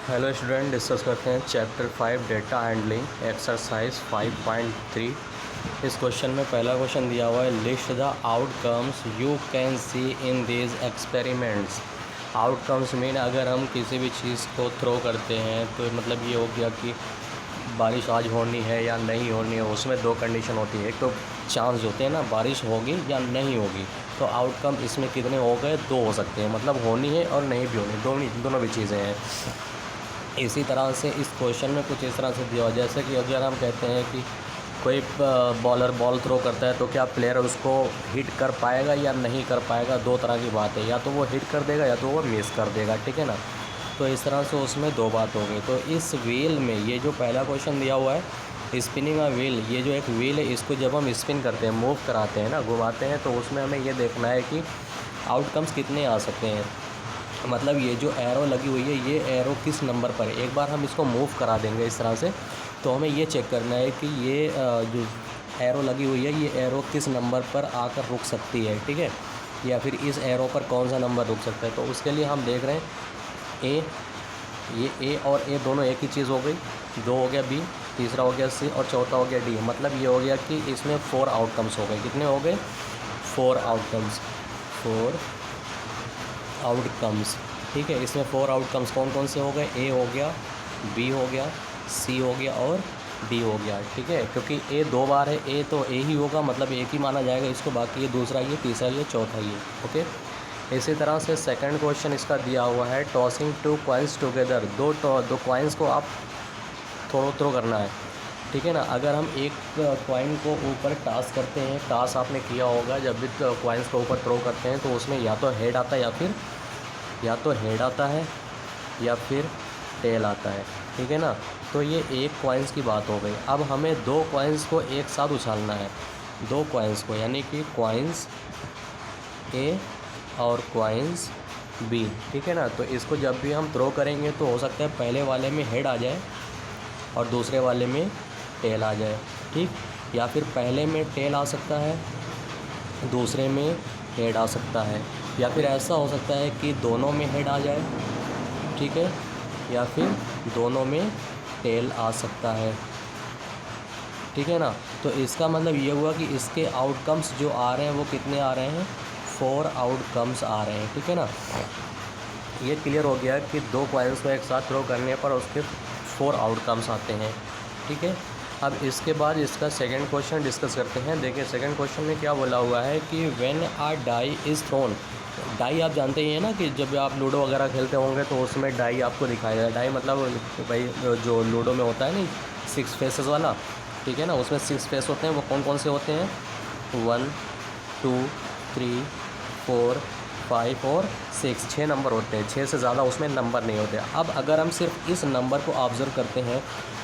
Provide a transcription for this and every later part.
Hello student, discuss करते हैं chapter 5 data handling exercise 5.3। इस क्वेश्चन में पहला क्वेश्चन दिया हुआ है, list the outcomes you can see in these experiments. Outcomes mean अगर हम किसी भी चीज़ को थ्रो करते हैं तो मतलब ये हो गया कि बारिश आज होनी है या नहीं होनी है। उसमें दो कंडीशन होती है, एक तो चांस होते हैं ना बारिश होगी या नहीं होगी, तो आउटकम इसमें कितने हो गए, दो हो सकते हैं, मतलब होनी है और नहीं भी होनी, दोनों भी चीज़ें हैं। इसी तरह से इस क्वेश्चन में कुछ इस तरह से दिया हुआ, जैसे कि अगर हम कहते हैं कि कोई बॉलर बॉल थ्रो करता है तो क्या प्लेयर उसको हिट कर पाएगा या नहीं कर पाएगा, दो तरह की बात है, या तो वो हिट कर देगा या तो वो मिस कर देगा, ठीक है ना। तो इस तरह से उसमें दो बात हो गई। तो इस व्हील में ये जो पहला क्वेश्चन दिया हुआ है, स्पिनिंग अ व्हील, ये जो एक व्हील है इसको जब हम स्पिन करते हैं, मूव कराते हैं ना, घुमाते हैं, तो उसमें हमें ये देखना है कि आउटकम्स कितने आ सकते हैं। मतलब ये जो एरो लगी हुई है, ये एरो किस नंबर पर है। एक बार हम इसको मूव करा देंगे इस तरह से, तो हमें ये चेक करना है कि ये जो एरो लगी हुई है, ये एरो किस नंबर पर आकर रुक सकती है, ठीक है, या फिर इस एरो पर कौन सा नंबर रुक सकता है। तो उसके लिए हम देख रहे हैं ये ए और ए दोनों एक ही चीज़ हो गई, दो हो गया बी, तीसरा हो गया सी और चौथा हो गया डी। मतलब ये हो गया कि इसमें 4 आउटकम्स हो गए। कितने हो गए? 4 आउटकम्स, 4 आउटकम्स, ठीक है। इसमें 4 आउटकम्स कौन कौन से हो गए? ए हो गया, बी हो गया, सी हो गया और डी हो गया, ठीक है। क्योंकि ए 2 बार है, ए तो ए ही होगा, मतलब एक ही माना जाएगा इसको, बाकी ये दूसरा ये, तीसरा ये, चौथा ये, ओके। इसी तरह से सेकंड क्वेश्चन इसका दिया हुआ है, टॉसिंग 2 कॉइन्स टुगेदर। दो कॉइन्स को आप थ्रो करना है, ठीक है ना। अगर हम एक कॉइन को ऊपर टॉस करते हैं, टॉस आपने किया होगा, जब भी कॉइन्स को ऊपर थ्रो करते हैं तो उसमें या तो हेड आता है या फिर टेल आता है, ठीक है ना। तो ये एक कॉइन्स की बात हो गई। अब हमें 2 कॉइन्स को एक साथ उछालना है, 2 कॉइन्स को, यानी कि कॉइन्स ए और कॉइन्स बी, ठीक है ना। तो इसको जब भी हम थ्रो करेंगे तो हो सकता है पहले वाले में हेड आ जाए और दूसरे वाले में टेल आ जाए, ठीक। या फिर पहले में टेल आ सकता है, दूसरे में हेड आ सकता है, या फिर ऐसा हो सकता है कि दोनों में हेड आ जाए, ठीक है, या फिर दोनों में टेल आ सकता है, ठीक है ना। तो इसका मतलब ये हुआ कि इसके आउटकम्स जो आ रहे हैं वो कितने आ रहे हैं? 4 आउटकम्स आ रहे हैं, ठीक है ना। ये क्लियर हो गया कि 2 कॉइन्स को एक साथ थ्रो करने पर उसके 4 आउटकम्स आते हैं, ठीक है। अब इसके बाद इसका सेकंड क्वेश्चन डिस्कस करते हैं। देखिए सेकंड क्वेश्चन में क्या बोला हुआ है कि when a die is thrown. Die आप जानते ही हैं ना कि जब आप लूडो वगैरह खेलते होंगे तो उसमें डाई आपको दिखाई देगा। डाई मतलब भाई जो लूडो में होता है नहीं, 6 फेसेस वाला, ठीक है ना। उसमें 6 फेस होते हैं, वो कौन कौन से होते हैं? 1 2 3 4 5 और 6, 6 नंबर होते हैं, 6 से ज़्यादा उसमें नंबर नहीं होते। अब अगर हम सिर्फ इस नंबर को ऑब्ज़र्व करते हैं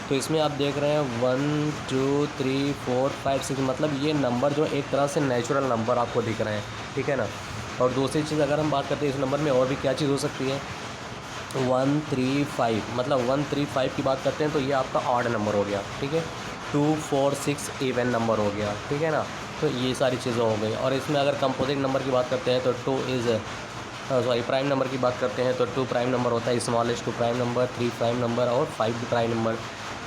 तो इसमें आप देख रहे हैं 1 2 3 4 5 6, मतलब ये नंबर जो एक तरह से नेचुरल नंबर आपको दिख रहे हैं, ठीक है ना। और दूसरी चीज़ अगर हम बात करते हैं इस नंबर में और भी क्या चीज़ हो सकती है, 1 3 5, मतलब 1 3 5 की बात करते हैं तो ये आपका ऑड नंबर हो गया, ठीक है। 2 4 6 इवन नंबर हो गया, ठीक है ना। तो ये सारी चीज़ें हो गई। और इसमें अगर कंपोजिट नंबर की बात करते हैं तो 2 इज़ प्राइम नंबर की बात करते हैं तो 2 प्राइम नंबर होता है, smallest 2 prime number, 3 prime number और 5 प्राइम नंबर,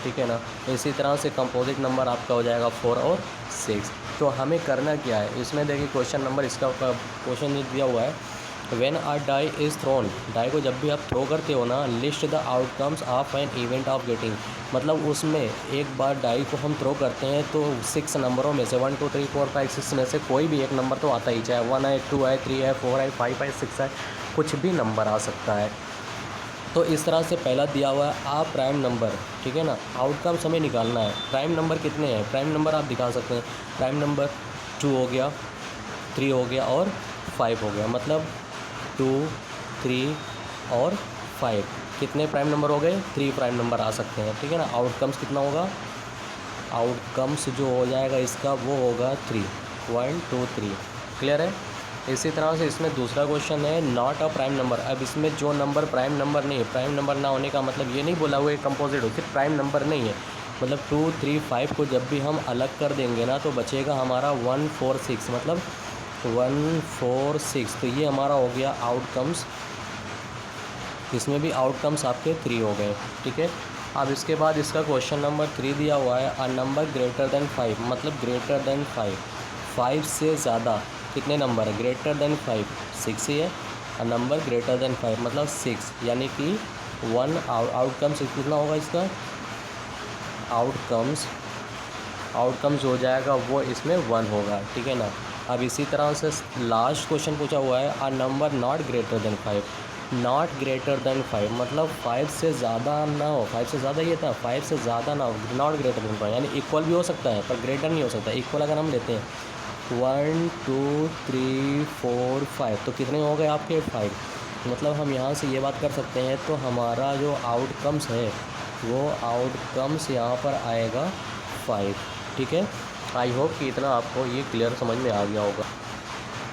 ठीक है ना। इसी तरह से कंपोजिट नंबर आपका हो जाएगा 4 और 6। तो हमें करना क्या है इसमें? देखिए क्वेश्चन नंबर इसका क्वेश्चन जो दिया हुआ है, when a die is thrown. Die को जब भी आप थ्रो करते हो ना, list the outcomes of an event of getting. मतलब उसमें एक बार डाई को हम थ्रो करते हैं तो 6 नंबरों में से 1 2 3 4 5 6 में से कोई भी एक नंबर तो आता ही, चाहे 1 है, 2 है, 3 है, 4 है, 5 है, 6 है, कुछ भी नंबर आ सकता है। तो इस तरह से पहला दिया हुआ है आ प्राइम नंबर, ठीक है ना। आउटकम्स हमें निकालना है। प्राइम नंबर कितने हैं? प्राइम नंबर आप दिखा सकते हैं। प्राइम नंबर 2 हो गया, 3 हो गया और 5 हो गया, मतलब 2 3 और 5 कितने प्राइम नंबर हो गए? 3 प्राइम नंबर आ सकते हैं, ठीक है ना। आउटकम्स कितना होगा? आउटकम्स जो हो जाएगा इसका वो होगा 3, 1 2 3, क्लियर है। इसी तरह से इसमें दूसरा क्वेश्चन है, नॉट अ प्राइम नंबर। अब इसमें जो नंबर प्राइम नंबर नहीं है, प्राइम नंबर ना होने का मतलब ये नहीं बोला हुआ है कंपोजिट हो, सिर्फ प्राइम नंबर नहीं है, मतलब 2 3 5 को जब भी हम अलग कर देंगे ना तो बचेगा हमारा 1 4 6, मतलब 1 4 6। तो ये हमारा हो गया आउटकम्स इसमें भी आउटकम्स आपके 3 हो गए, ठीक है। अब इसके बाद इसका क्वेश्चन नंबर 3 दिया हुआ है, अ नंबर ग्रेटर देन 5, मतलब ग्रेटर देन 5 से ज़्यादा कितने नंबर है, ग्रेटर देन 5 6 ही है, अ नंबर ग्रेटर देन 5 मतलब 6, यानी कि 1 आउटकम्स कितना होगा इसका, आउटकम्स हो जाएगा वो इसमें 1 होगा, ठीक है ना। अब इसी तरह से लास्ट क्वेश्चन पूछा हुआ है, अ number not greater than 5, not greater than 5 मतलब 5 से ज़्यादा ना हो, 5 से ज़्यादा ये था, 5 से ज़्यादा ना हो, नॉट ग्रेटर देन 5 यानी इक्वल भी हो सकता है पर ग्रेटर नहीं हो सकता। इक्वल अगर हम लेते हैं 1 2 3 4 5 तो कितने हो गए आपके 5, मतलब हम यहाँ से ये बात कर सकते हैं तो हमारा जो आउटकम्स है वो आउटकम्स यहाँ पर आएगा 5, ठीक है। आई होप कि इतना आपको ये क्लियर समझ में आ गया होगा।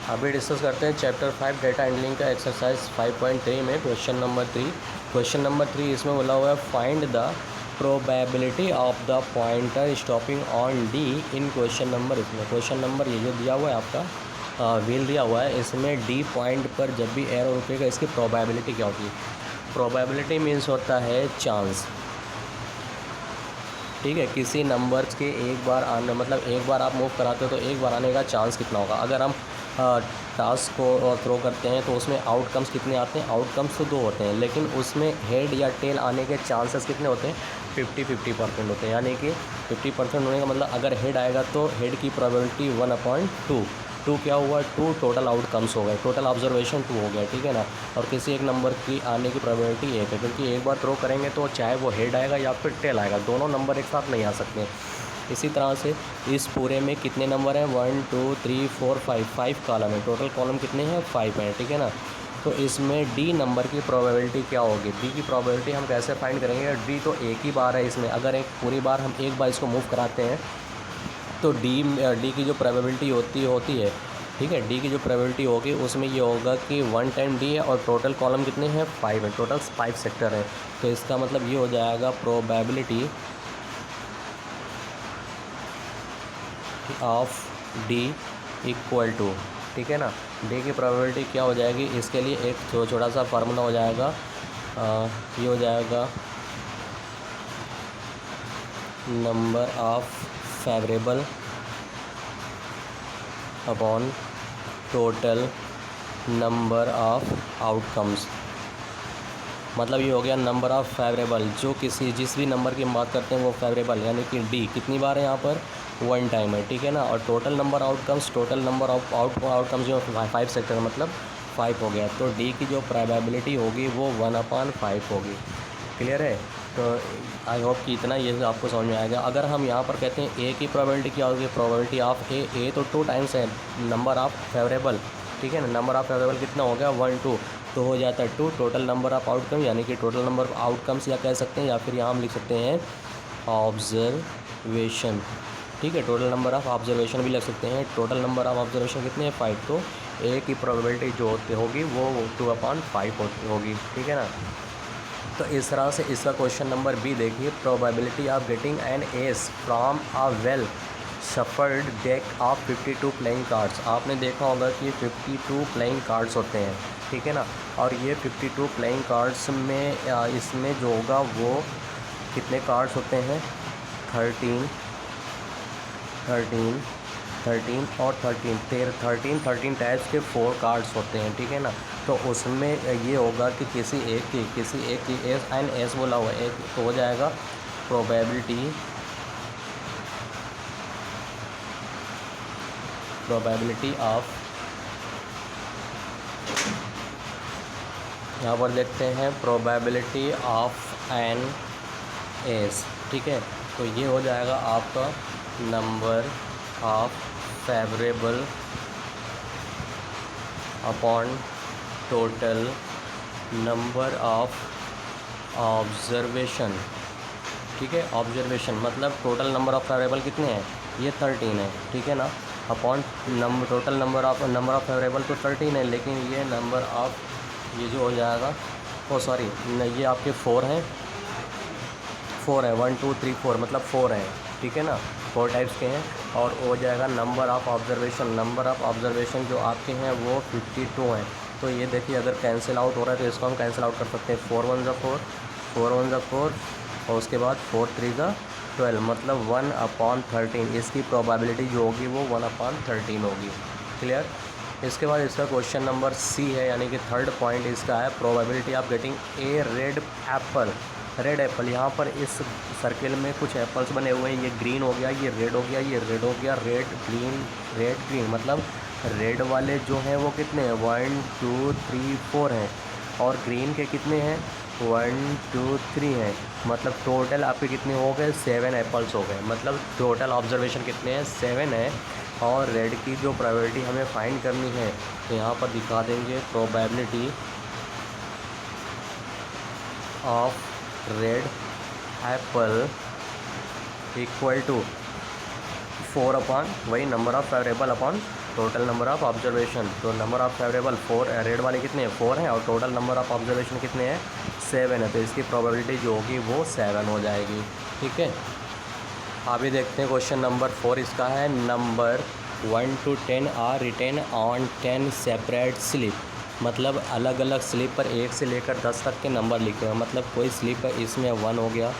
अभी डिस्कस करते हैं चैप्टर 5 डेटा हैंडलिंग का एक्सरसाइज 5.3 में क्वेश्चन नंबर 3। क्वेश्चन नंबर 3 इसमें बोला हुआ है, find the probability of the pointer stopping on D in question number. इसमें क्वेश्चन नंबर ये जो दिया हुआ है आपका व्हील दिया हुआ है, इसमें डी पॉइंट पर जब भी एरो रुकेगा इसकी प्रोबेबिलिटी क्या होगी। प्रोबेबिलिटी मीन्स होता है चांस, ठीक है। किसी नंबर्स के एक बार आने, मतलब एक बार आप मूव कराते हो तो एक बार आने का चांस कितना होगा। अगर हम टास्क को थ्रो करते हैं तो उसमें आउटकम्स कितने आते हैं, आउटकम्स तो 2 होते हैं लेकिन उसमें हेड या टेल आने के चांसेस कितने होते हैं, 50-50% होते हैं। यानी कि 50% होने का मतलब अगर हेड आएगा तो हेड की प्रोबेबिलिटी 1/2, 2 क्या हुआ, 2 टोटल आउटकम्स हो गए, टोटल ऑब्जर्वेशन 2 हो गया, ठीक है ना। और किसी एक नंबर की आने की प्रोबेबिलिटी 1 है, क्योंकि एक बार थ्रो करेंगे तो चाहे वो हेड आएगा या फिर टेल आएगा, दोनों नंबर एक साथ नहीं आ सकते। इसी तरह से इस पूरे में कितने नंबर हैं, 1 2 3 4 5 कॉलम है, टोटल कॉलम कितने हैं 5 हैं, ठीक है ना। तो इसमें डी नंबर की प्रोबेबिलिटी क्या होगी, डी की प्रोबेबिलिटी हम कैसे फाइंड करेंगे। डी तो एक ही बार है इसमें, अगर एक पूरी बार हम एक बार इसको मूव कराते हैं तो डी की जो प्रोबेबिलिटी होती है, ठीक है। डी की जो प्रोबेबिलिटी होगी उसमें ये होगा कि 1 टाइम डी है और टोटल कॉलम कितने हैं 5 है, टोटल 5 सेक्टर है। तो इसका मतलब ये हो जाएगा probability of D equal to, ठीक है ना। डी की प्रोबेबिलिटी क्या हो जाएगी, इसके लिए एक छोटा सा फार्मूला हो जाएगा, ये हो जाएगा number of favourable upon total number of outcomes. मतलब ये हो गया नंबर ऑफ़ फेवरेबल, जो जिस भी नंबर की हम बात करते हैं वो फेवरेबल, यानी कि डी कितनी बार है यहाँ पर 1 टाइम है, ठीक है ना। और total number outcomes, total number of outcomes जो 5 सेक्टर मतलब 5 हो गया, तो डी की जो प्रोबेबिलिटी होगी वो 1/5 होगी। क्लियर है। तो आई होप कि इतना ये आपको समझ में आएगा। अगर हम यहाँ पर कहते हैं ए की प्रोबेबिलिटी क्या होगी, प्रोबेबिलिटी ऑफ ए तो 2 टाइम्स है नंबर ऑफ़ फेवरेबल, ठीक है ना। नंबर ऑफ़ फेवरेबल कितना हो गया 1 2, तो हो जाता है 2 टोटल नंबर ऑफ़ आउटकम, यानी कि टोटल नंबर ऑफ आउटकम्स या कह सकते हैं, या फिर यहाँ हम लिख सकते हैं ऑब्जर्वेशन, ठीक है। टोटल नंबर ऑफ़ ऑब्जर्वेशन भी लिख सकते हैं। टोटल नंबर ऑफ़ ऑब्जर्वेशन कितने हैं 5, तो ए की प्रोबेबिलिटी जो होगी वो 2/5 होगी, ठीक है ना। तो इस तरह से इसका क्वेश्चन नंबर बी देखिए, probability of getting an S from a well shuffled deck of 52 playing cards. आपने देखा होगा कि 52 प्लेइंग कार्ड्स होते हैं, ठीक है ना। और ये 52 प्लेइंग कार्ड्स में इसमें जो होगा वो कितने कार्ड्स होते हैं 13 और 13 टाइप्स के 4 कार्ड्स होते हैं, ठीक है ना। तो उसमें ये होगा कि किसी एक की एस बोला हुआ एक, तो हो जाएगा प्रोबेबिलिटी ऑफ, यहाँ पर देखते हैं प्रोबेबिलिटी ऑफ एन एस, ठीक है। तो ये हो जाएगा आपका number of favourable upon total number of observation, ठीक है। ऑब्जर्वेशन मतलब टोटल नंबर ऑफ फेवरेबल कितने हैं, ये 13 है, ठीक है ना। Upon total number of favourable तो 13 है, लेकिन ये नंबर ऑफ ये जो हो जाएगा ये आपके 4 हैं, 1 2 3 4 मतलब 4 हैं, ठीक है ना। 4 टाइप्स के हैं। और हो जाएगा नंबर ऑफ़ ऑब्जर्वेशन जो आपके हैं वो 52 हैं, तो ये देखिए अगर कैंसिल आउट हो रहा है तो इसको हम कैंसिल आउट कर सकते हैं। 4 1 ज़ा 4, 4 1 ज़ा 4 और उसके बाद 4 3 ज़ा 12, मतलब 1/13। इसकी प्रोबेबिलिटी जो होगी वो 1/13 होगी। क्लियर। इसके बाद इसका क्वेश्चन नंबर सी है, यानी कि थर्ड पॉइंट इसका है probability of getting a red Apple. Red Apple, यहाँ पर इस सर्किल में कुछ एप्पल्स बने हुए हैं, ये ग्रीन हो गया, ये रेड हो गया, ये रेड हो गया, रेड ग्रीन, मतलब रेड वाले जो हैं वो कितने हैं, 1 2 3 4 हैं, और ग्रीन के कितने हैं, 1 2 3 हैं, मतलब टोटल आपके कितने हो गए, 7 एप्पल्स हो गए, मतलब टोटल ऑब्जर्वेशन कितने हैं, 7 है। और रेड की जो प्रोबेबिलिटी हमें फाइंड करनी है तो यहाँ पर दिखा देंगे probability of red apple equal to 4 upon वही number of favourable upon total number of observation. तो नंबर ऑफ़ फेवरेबल 4, रेड वाले कितने हैं, 4 हैं, और टोटल नंबर ऑफ़ ऑब्जर्वेशन कितने हैं, 7 है। तो इसकी प्रोबेबिलिटी जो होगी वो 7 हो जाएगी। ठीक है। अभी देखते हैं क्वेश्चन नंबर 4 इसका है, number 1 to 10 are written on 10 separate slip, मतलब अलग अलग स्लिप पर 1 से लेकर 10 तक के नंबर लिखे हैं। मतलब कोई स्लिप है, इसमें 1 हो गया,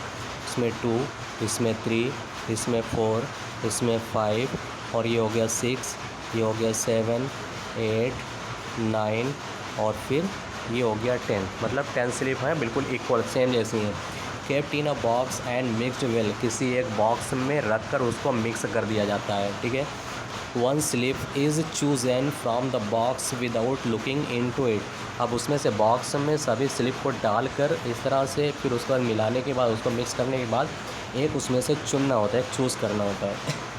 इसमें 2, इसमें 3, इसमें 4, इसमें 5, और ये हो गया 6, ये हो गया 7 8 9 और फिर ये हो गया 10, मतलब 10 स्लिप हैं बिल्कुल इक्वल सेम जैसी हैं। Kept in a box and mixed well, किसी एक बॉक्स में रख कर उसको मिक्स कर दिया जाता है। ठीक है। 1 slip is chosen from the box without looking into it. अब उसमें से बॉक्स में सभी स्लिप को डालकर इस तरह से फिर उसको मिलाने के बाद, उसको मिक्स करने के बाद एक उसमें से चुनना होता है, चूज़ करना होता है।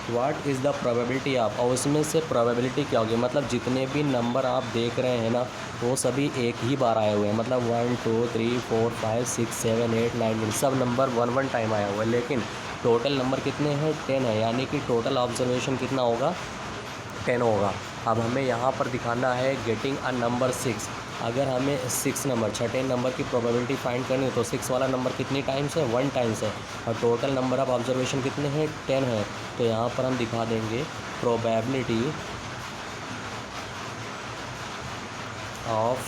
What is the probability of, और उसमें से प्रोबेबिलिटी क्या होगी, मतलब जितने भी नंबर आप देख रहे हैं ना वो सभी एक ही बार आए हुए हैं, मतलब 1 2 3 4 5 6 7 8 9 सब नंबर 1 टाइम आया हुआ है, लेकिन टोटल नंबर कितने हैं, 10 है, यानी कि टोटल ऑब्जर्वेशन कितना होगा, 10 होगा। अब हमें यहाँ पर दिखाना है गेटिंग अ नंबर 6। अगर हमें 6 नंबर, छठे नंबर की प्रोबेबिलिटी फाइंड करनी है तो 6 वाला नंबर कितनी टाइम्स है, 1 टाइम्स है, और टोटल नंबर ऑफ ऑब्जर्वेशन कितने हैं, 10 है। तो यहाँ पर हम दिखा देंगे probability of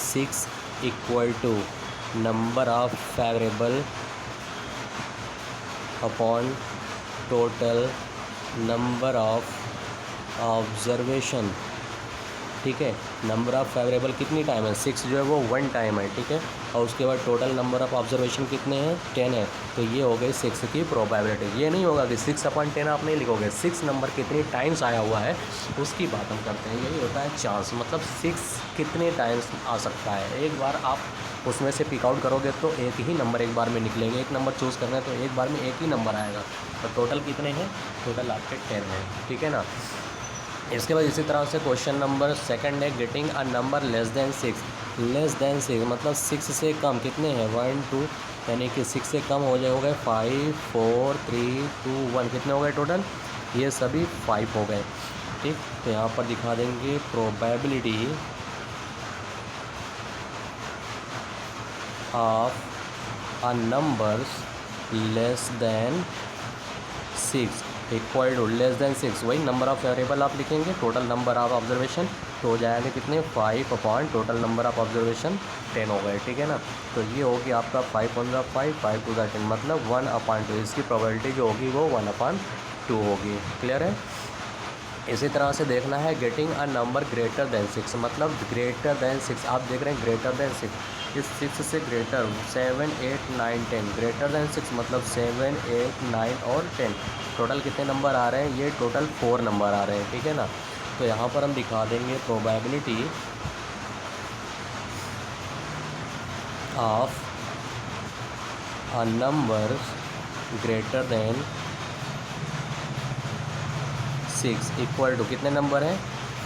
6 equal to number of favourable upon total number of observation. ठीक है। नंबर ऑफ़ फेवरेबल कितनी टाइम है, 6 जो है वो 1 टाइम है। ठीक है। और उसके बाद टोटल नंबर ऑफ़ ऑब्जर्वेशन कितने हैं, 10 है। तो ये हो गई 6 की प्रोबेबिलिटी। ये नहीं होगा कि 6/10 आप नहीं लिखोगे, 6 नंबर कितनी टाइम्स आया हुआ है उसकी बात हम करते हैं। यही होता है चांस, मतलब 6 कितने टाइम्स आ सकता है। एक बार आप उसमें से पिक आउट करोगे तो एक ही नंबर एक बार में निकलेंगे, एक नंबर चूज़ करना है तो एक बार में एक ही नंबर आएगा। तो टोटल कितने हैं, टोटल आपके 10 हैं। ठीक है ना। इसके बाद इसी तरह से क्वेश्चन नंबर 2 है, getting a number less than 6, मतलब 6 से कम कितने हैं, 1 2, यानी कि 6 से कम हो गए 5 4 3 2 1, कितने हो गए टोटल, ये सभी 5 हो गए। ठीक। तो यहाँ पर दिखा देंगे probability of a numbers less than 6 equal to less than 6, वही नंबर ऑफ़ वेरिएबल आप लिखेंगे, टोटल नंबर ऑफ ऑब्जर्वेशन तो हो जाएगा कितने, 5 upon total number of observation 10 हो गए। ठीक है ना। तो ये होगी आपका 5 1 ज़ा 5, 5 2 ज़ा 10, मतलब 1/2। इसकी प्रोबेबिलिटी जो होगी वो 1/2 होगी। क्लियर है। इसी तरह से देखना है getting a number greater than 6, मतलब ग्रेटर देन 6 आप देख रहे हैं, ग्रेटर देन 6, इस 6 से ग्रेटर 7 8 9 10, ग्रेटर देन 6 मतलब 7 8 9 और 10, टोटल कितने नंबर आ रहे हैं, ये टोटल 4 नंबर आ रहे हैं। ठीक है ना। तो यहाँ पर हम दिखा देंगे probability of a number greater than 6 equal to कितने नंबर हैं,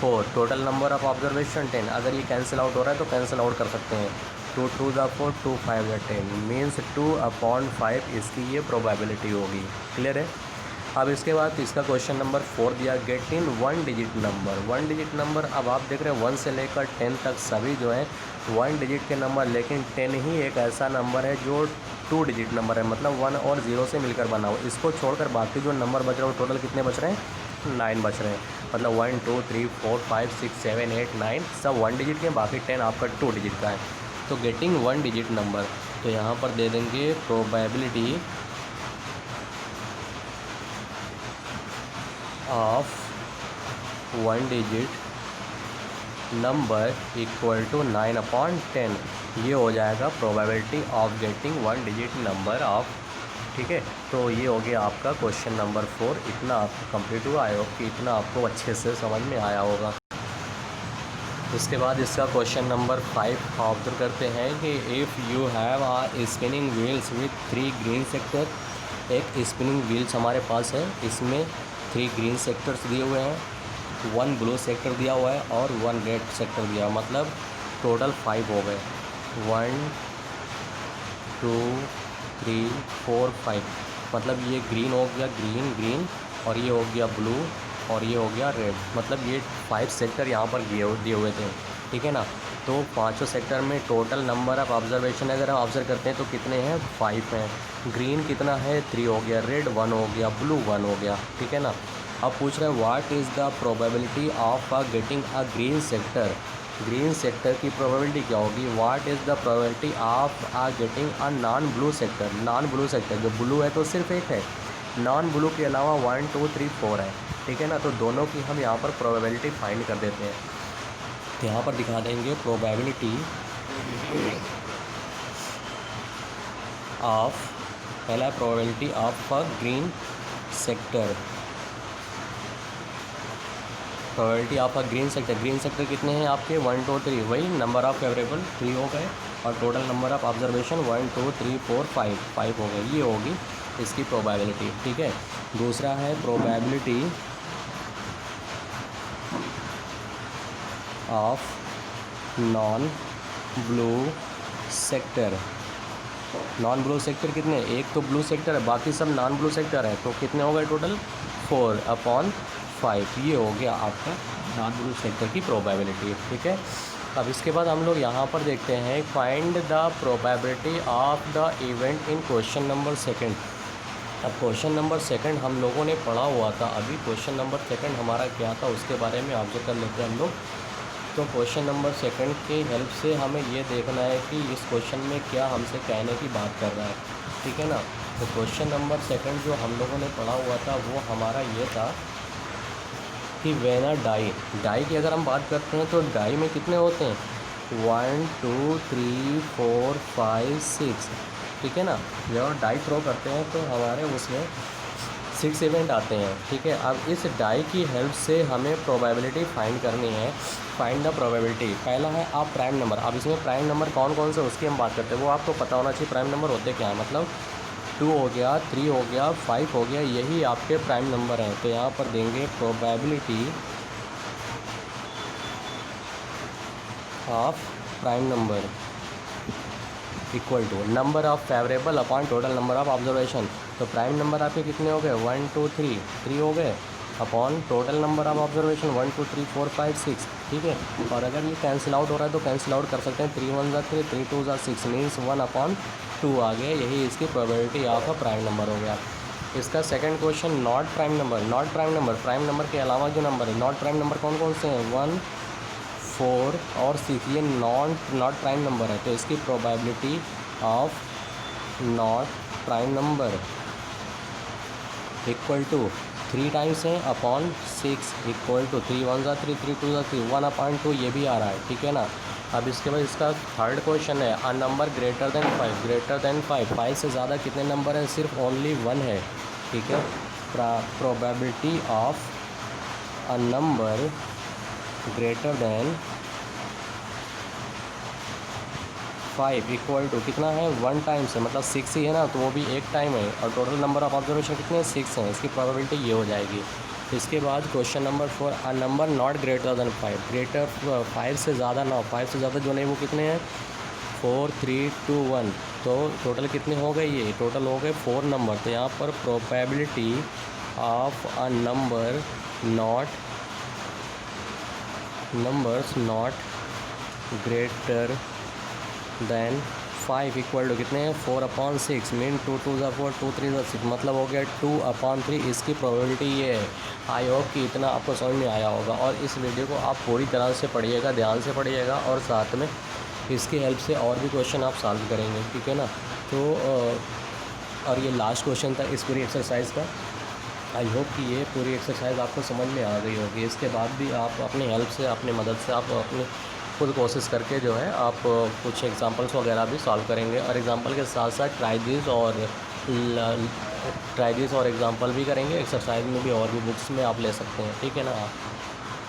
4, टोटल नंबर ऑफ ऑब्जर्वेशन 10। अगर ये कैंसिल आउट हो रहा है तो कैंसिल आउट कर सकते हैं, 2 2 ज़ा 4, 2 5 ज़ा 10, मीन्स 2/5 इसकी ये प्रोबेबिलिटी होगी। क्लियर है। अब इसके बाद इसका क्वेश्चन नंबर 4 दिया, get in 1 digit number. 1 digit number, अब आप देख रहे हैं 1 से लेकर 10 तक सभी जो है 1 डिजिट के नंबर, लेकिन 10 ही एक ऐसा नंबर है जो 2 डिजिट नंबर है, मतलब 1 और 0 से मिलकर बना हुआ। इसको छोड़कर बाकी जो नंबर बच रहे हैं वो टोटल कितने बच रहे हैं, 9 बच रहे हैं। मतलब 1 2 3 4 5 6 7 8 9 सब 1 डिजिट के, बाकी 10 आपका 2 डिजिट का है। तो गेटिंग 1 डिजिट नंबर, तो यहाँ पर दे देंगे probability of 1 digit number equal to 9/10। ये हो जाएगा probability of getting 1 digit number of, ठीक है। तो ये हो गया आपका क्वेश्चन नंबर 4। इतना आपको कंप्लीट हुआ, आई होप कि इतना आपको अच्छे से समझ में आया होगा। इसके बाद इसका क्वेश्चन नंबर 5 ऑब्जर्व करते हैं कि if you have a spinning wheels with 3 green sector. एक स्पिनिंग व्हील्स हमारे पास है, इसमें 3 ग्रीन सेक्टर्स दिए हुए हैं, 1 ब्लू सेक्टर दिया हुआ है और 1 रेड सेक्टर दिया हुआ, मतलब टोटल 5 हो गए। 1 2 3 4 5, मतलब ये ग्रीन हो गया, ग्रीन ग्रीन, और ये हो गया ब्लू, और ये हो गया रेड, मतलब ये 5 सेक्टर यहाँ पर दिए हुए थे, ठीक है ना। तो पांचों सेक्टर में टोटल नंबर ऑफ ऑब्जर्वेशन अगर हम ऑब्जर्व करते हैं तो कितने हैं, 5 हैं। ग्रीन कितना है, 3 हो गया, रेड 1 हो गया, ब्लू 1 हो गया, ठीक है ना। अब पूछ रहे हैं what is the probability of getting a green sector. Green sector की प्रोबेबिलिटी क्या होगी, what is the probability of getting a non blue sector. Non blue sector, जो ब्लू है तो सिर्फ एक है, नॉन ब्लू के अलावा 1 2 3 4 है, ठीक है ना। तो दोनों की हम यहाँ पर प्रोबेबिलिटी फाइंड कर देते हैं। तो यहाँ पर दिखा देंगे प्रोबेबिलिटी ऑफ, पहला probability of a green sector, probability of a green sector. Green sector कितने हैं आपके, 1 2 3, वही नंबर ऑफ फेवरेबल 3 हो गए, और टोटल नंबर ऑफ ऑब्जर्वेशन 1 2 3 4 5 हो गए। ये होगी इसकी प्रोबेबिलिटी, ठीक है। दूसरा है probability of non blue sector. Non blue sector कितने, एक तो ब्लू सेक्टर है, बाकी सब नॉन ब्लू सेक्टर है, तो कितने हो गए टोटल, 4/5। ये हो गया आपका नॉन ब्लू सेक्टर की प्रोबेबिलिटी, ठीक है। अब इसके बाद हम लोग यहाँ पर देखते हैं find the probability of the event in question number 2। अब क्वेश्चन नंबर 2 हम लोगों ने पढ़ा हुआ था, अभी क्वेश्चन नंबर 2 हमारा क्या था उसके बारे में ऑब्जर्व कर लेते हैं हम लोग। तो क्वेश्चन नंबर 2 की हेल्प से हमें ये देखना है कि इस क्वेश्चन में क्या हमसे कहने की बात कर रहा है, ठीक है ना। तो क्वेश्चन नंबर 2 जो हम लोगों ने पढ़ा हुआ था वो हमारा ये था कि व्हेन अ डाई की अगर हम बात करते हैं तो डाई में कितने होते हैं, 1 2 3 4 5 6, ठीक है ना। जब डाई थ्रो करते हैं तो हमारे उसमें 6 इवेंट आते हैं, ठीक है। अब इस डाई की हेल्प से हमें प्रोबेबिलिटी फाइंड करनी है। फाइंड द प्रोबेबिलिटी, पहला है आप प्राइम नंबर। अब इसमें प्राइम नंबर कौन कौन से उसकी हम बात करते हैं वो आपको पता होना चाहिए। प्राइम नंबर होते क्या है, मतलब 2 हो गया, 3 हो गया, 5 हो गया, यही आपके प्राइम नंबर हैं। तो यहाँ पर देंगे probability of prime number equal to number of favourable upon total number of observation. तो प्राइम नंबर आपके कितने हो गए, 1 2 3 हो गए, upon total number of observation 1 2 3 4 5 6, ठीक है। और अगर ये कैंसिल आउट हो रहा है तो कैंसिल आउट कर सकते हैं, 3 1 3 3 2 6 मीन्स 1/2 आ गया, यही इसकी probability of a prime number हो गया। इसका second question not prime number. Not prime number, prime number के अलावा जो नंबर है नॉट प्राइम नंबर कौन कौन से हैं, 1 4 और 6, ये नॉट प्राइम नंबर है। तो इसकी probability of not prime number equal to 3 times है अपॉन 6 इक्वल टू 3 1 3 3 2 3 1/2, ये भी आ रहा है, ठीक है ना। अब इसके बाद इसका थर्ड क्वेश्चन है अ number greater than 5। Greater than 5 से ज़्यादा कितने नंबर हैं, सिर्फ ओनली 1 है, ठीक है। Probability of a number greater than 5 equal to कितना है, 1 टाइम्स है, मतलब 6 ही है ना, तो वो भी एक टाइम है, और टोटल नंबर ऑफ ऑब्जर्वेशन कितने हैं, 6 हैं। इसकी प्रोबेबिलिटी ये हो जाएगी। इसके बाद question number 4 a number not greater than 5। Greater 5 से ज़्यादा ना, 5 से ज़्यादा जो नहीं वो कितने हैं, 4 3 2 1, तो टोटल कितने हो गए, ये टोटल हो गए 4 नंबर। तो यहाँ पर probability of a number not greater than 5 equal to कितने हैं 4/6 मीन 2 2 ज़ा 4 2 3 ज़ा 6 मतलब हो गया 2/3 इसकी प्रोबेबिलिटी ये है। आई होप कि इतना आपको समझ में आया होगा और इस वीडियो को आप पूरी तरह से पढ़िएगा, ध्यान से पढ़िएगा और साथ में इसकी हेल्प से और भी क्वेश्चन आप सॉल्व करेंगे, ठीक है ना। तो और ये लास्ट क्वेश्चन था इस पूरी एक्सरसाइज का। आई होप कि ये पूरी एक्सरसाइज आपको समझ में आ गई होगी। इसके बाद भी आप अपनी हेल्प से, अपनी मदद से आप अपनी खुद कोशिश करके जो है आप कुछ एग्जांपल्स वगैरह भी सॉल्व करेंगे और एग्जांपल के साथ साथ ट्राई दिस और एग्जांपल भी करेंगे। एक्सरसाइज में भी और भी बुक्स में आप ले सकते हैं, ठीक है ना।